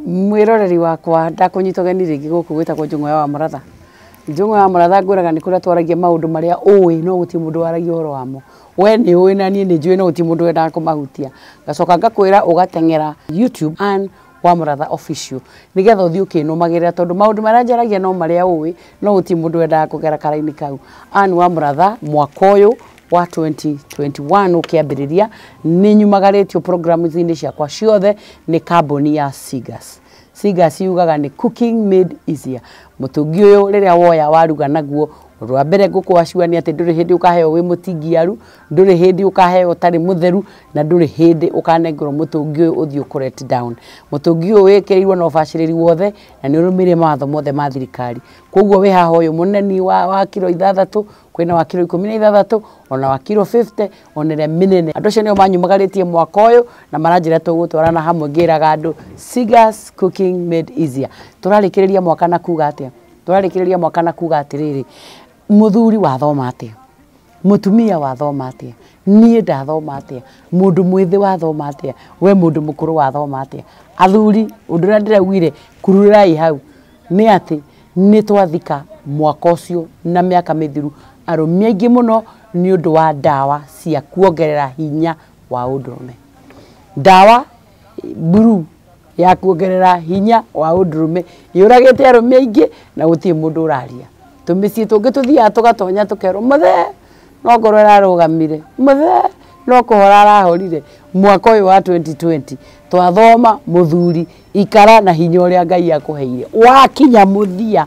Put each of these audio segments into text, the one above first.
Mwiroreri wakwa ndakunyitogeni ringi guku gwitagwo Njung'wa wa Muratha. Njung'wa wa Muratha ngwiraga ni kuria twaragia maundu maria uwi no guti mundu waragia horo wamo. We ni uwi na nie ni njui no guti mundu wenda kumahutia. Gacoka ngakwira ugatengera YouTube Ann wa Muratha official. Nigetha uthii ukinumagirira tondu maundu maria njaragia no maria uwi no guti mundu wenda kugera karaini kau. Ann wa Muratha mwaka uyu wa 2021 ukiambiriria ni nyumagaritio programu-ini ciakwa ciothe ni kambuni ya Sigas. Sigas yugaga ni cooking made easier. Mutungi uyu riria woya waruga naguo rwa mbere ngukwacua ati nduri hindi ukaheo wi mutingiaru, nduri hindi ukaheo utari mutheru na nduri hindi ukanengero mutungi uyu uthii ukorete down. Mutungi uyu wikirirwo na ubaciriri wothe na ni urumire mawatho mothe ma thirikari. Koguo wi haha uyu muneni wa kilo 6 kwina wa kilo 16 ona wa kilo 50 onere minene. Andu acio nio manyumagaritie mwaka uyu na maranjira tugutwarana hamwe ngiraga andu Sigas cooking made easier. Turarikiriria mwaka na kuga atia? Turarikiriria mwaka na kuga atiriri muthuri wathoma atia, mutumia wathoma atia, nie ndathoma atia, mundu mwithi wathoma atia, we mundu mukuru wathoma atia. Athuri undu ria ndirauire kururai hau ni ati ni twathika mwaka ucio na miaka mithiru arumia ingi muno ni undu wa dawa cia kuongerera hinya wa undurume. Dawa buru ya kuongerera hinya wa undurume yuragite arumia ingi na gutie mundu uraria. Tumicii tungi tuthia tugatonya tukero muthe no ngoro irarugamire, muthe no kuhora arahorire. Mwaka uyu wa 2020 twathoma muthuri ikara na hinya uria Ngai akuheire. Wakinya muthia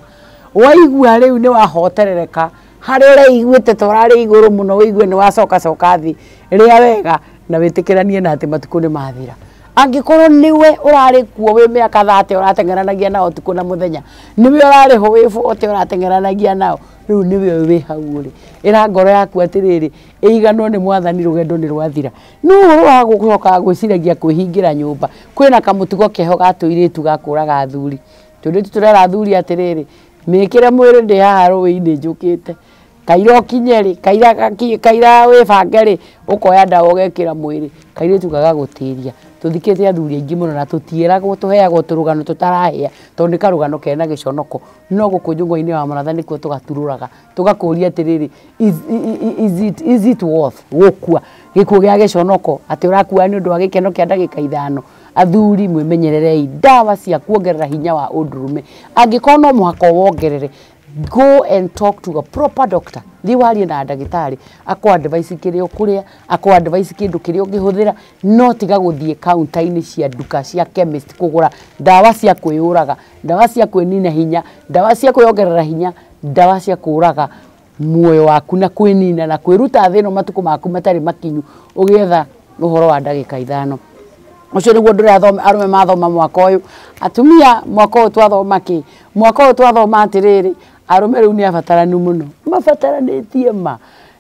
waigua riu ni wahoterereka hari uraiguite torari iguru muno wigue ni wacoka coka thi ria wega na witikiranie na ati matuku ni mathira. Angikorwo niwe urari kuo wi miaka 30 uratengeranagia nao tuku na muthenya, niwe urari ho wi 40 uratengeranagia nao, riu niwe wi hau uri ira ngoro yaku atiriri iganwo ni mwathani rugendo ni rwathira. No ura gucoka gwiciragia kwihingira nyumba kwina kamutugo keho gatuiritu gakuraga athuri. Turitu turera athuri atiriri mikire mwiri ndi haha ruwi-ini njukite kaira kinyeri kaira wibangeri ukoya ndawa ugekira mwiri kairitu gagagutiria. Tuthikite athuri aingi muno na tutieragwo tuheagwo turugano tutarahia tondu karugano kena giconoko no guku Njung'wa-ini wa Muratha nikuo tugatururaga tugakuria atiriri is it worth gukua gikuo gia giconoko ati urakua ni undu wa gikeno kia ndagika 5. Athuri mwimenyererei dawa cia kuongerera hinya wa undurume. Angikono no muhaka wongerere, go and talk to a proper doctor. Thi warie na ndagitari akwa advice kirio kuria, akwa advice kindu kirio ngihuthira, no tiga guthie counter-ini cia duka cia chemist kugura dawa cia kwiyuraga, dawa cia kwinina hinya, dawa cia kwongerera hinya, dawa cia kuraga muoyo waku na kwinina na kwiruta thino matuku maku matari makinyu ugietha uhoro wa ndagika 5. Ucio niguo ndirathoma arume mathoma mwaka uyu. Atumia mwaka uyu twathoma ki? Mwaka uyu twathoma atiriri arume riu ni abataranu muno, mabataranitie ma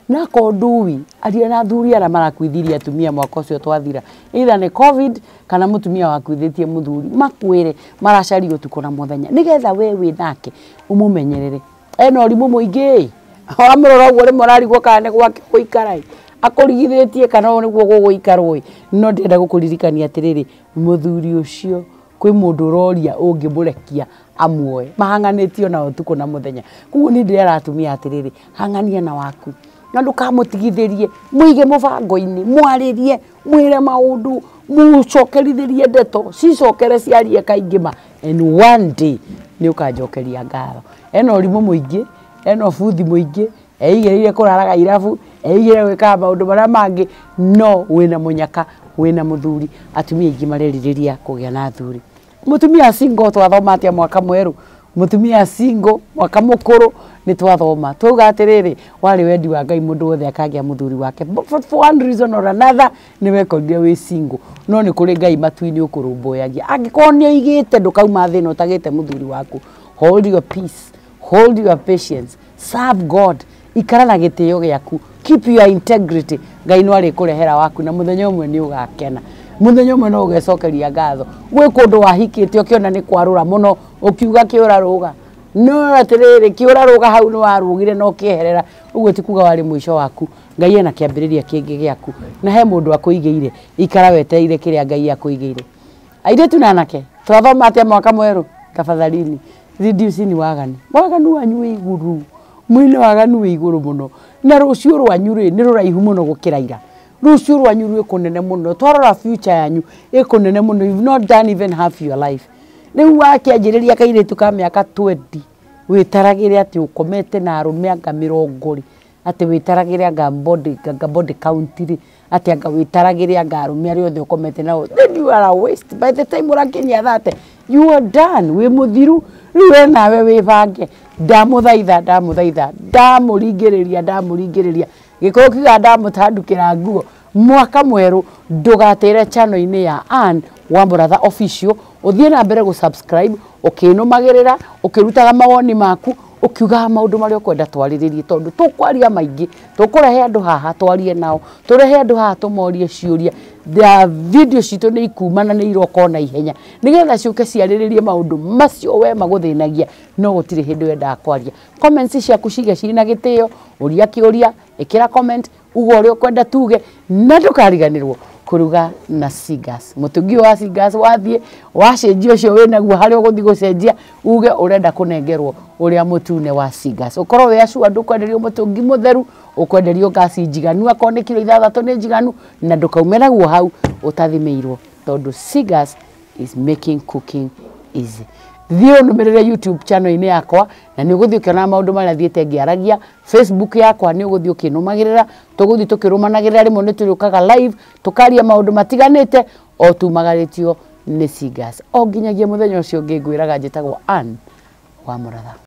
na konduwi aria na athuri ara marakwithiria atumia mwaka ucio twathira, either ni covid kana mutumia wakwithitie muthuri makwire maracari utuko na muthenya nigetha we nake umumenyerere. Eno rimu muingi amurora uguo rimwe ararigwo kana gwake guikarai akurigithitie kana niguo guguikarwo. No ndenda gukuririkania atiriri muthuri ucio kwi mundu uroria ungimurekia amuoe mahanganitio na utuko na muthenya. Kuguo ni ndira atumia atiriri hangania na waku na ndukamutigithirie, muige mubango-ini, mwaririe, mwire maundu, mucokerithirie ndeto cicokere ciarie kaingima, and one day ni ukanjokeria ngatho. Eno rimu muingi, eno buthi muingi, eigereire kuraraga irabu, eigire gwika maundu maria mangi, no wina munyaka, wina muthuri. Atumia aingi mareririria kugia na athuri. Mutumia single twathoma atia mwaka mweru, mutumia single mwaka mukuru ni twathoma tuga atiriri wari wendi wa Ngai mundu wothe akagia muthuri wake, for one reason or another ni wekondia wi single, no ni kuri Ngai matu-ini ukurumbuyagia. Angikorwo ni oigite ndukauma thina utagite muthuri waku, hold your peace, hold your patience, serve God, ikara na gitio giaku, keep your integrity. Ngai no ari kurehera waku na muthenya umwe ni ugakena, muthenya umwe no ugecokeria ngatho. Gwe kundu wahikite ukiona ni kwarura muno ukiuga kiuraruga, no atiriri kiuraruga hau no warugire no kieherera, uguo ti kuga wari mwisho waku. Ngai ena kiambiriria kingi giaku na he mundu akuigeire, ikara weteire kiria Ngai akuigeire. Aire tunanake twathoma atia mwaka mweru tafadhalini reduce ni wagani wanyu wi iguru mwine waganu wi iguru muno na rucio rwanyu ri ni ruraihu muno gukira ira rucio rwanyu ri kunene muno twarora future yanyu ikunene muno. You've not done even half your life. Riu wakianjiriria kairitu ka miaka 20 witaragire ati ukomete na arume anga 20 ati witaragire anga body count ati anga witaragire anga arume ari othe ukomete nao, then you are a waste. By the time urakinya that you are done. We muthiru riu nawe wibange ndamuthaitha ndamuringiriria gikuyu kiga ndamutandukira nguo mwaka mweru ndugatire channel-ini ya Ann Wamuratha Official uthie na mbere gu subscribe ukinumagirira ukirutaga mawoni maku ukiuga maundu mari ukwenda twariririe tondu tukwaria maingi tukurehe andu haha twarie nao turehe andu haha tumorie ciuria the video citu ni ikumana ni iroko na ihenya nigetha ciuke ciariririe maundu macio we maguthinagia no gutire hindu wenda kwaria. Comments ciaku cige cina gitio uria kiuria ikira comment ugo uri ukwenda tuge na ndukariganirwo kuruga na Sigas. Mutungi wa Sigas wathie wacenjia ucio winaguo hari uguthi gucenjia uge urenda kunengerwo uria mutune wa Sigas. Ukorwo we acu ndukwenderio mutungi mutheru ukwenderio gasi njiganu akone kilo 6 ni njiganu na ndukaume naguo hau utathimirwo tondu Sigas is making cooking easy. Thio numerere YouTube channel ini yakwa na ni uguthi ukiona maundu maria thiete ngiaragia. Facebook yakwa ni uguthi ukinumagirira tuguthi tukirumanagirira rimwe ni turukaga live tukaria maundu matiganite o tumagaritio ni Sigas. O nginyagia muthenya ucio ngingwiraga njitagwo Ann Wamuratha.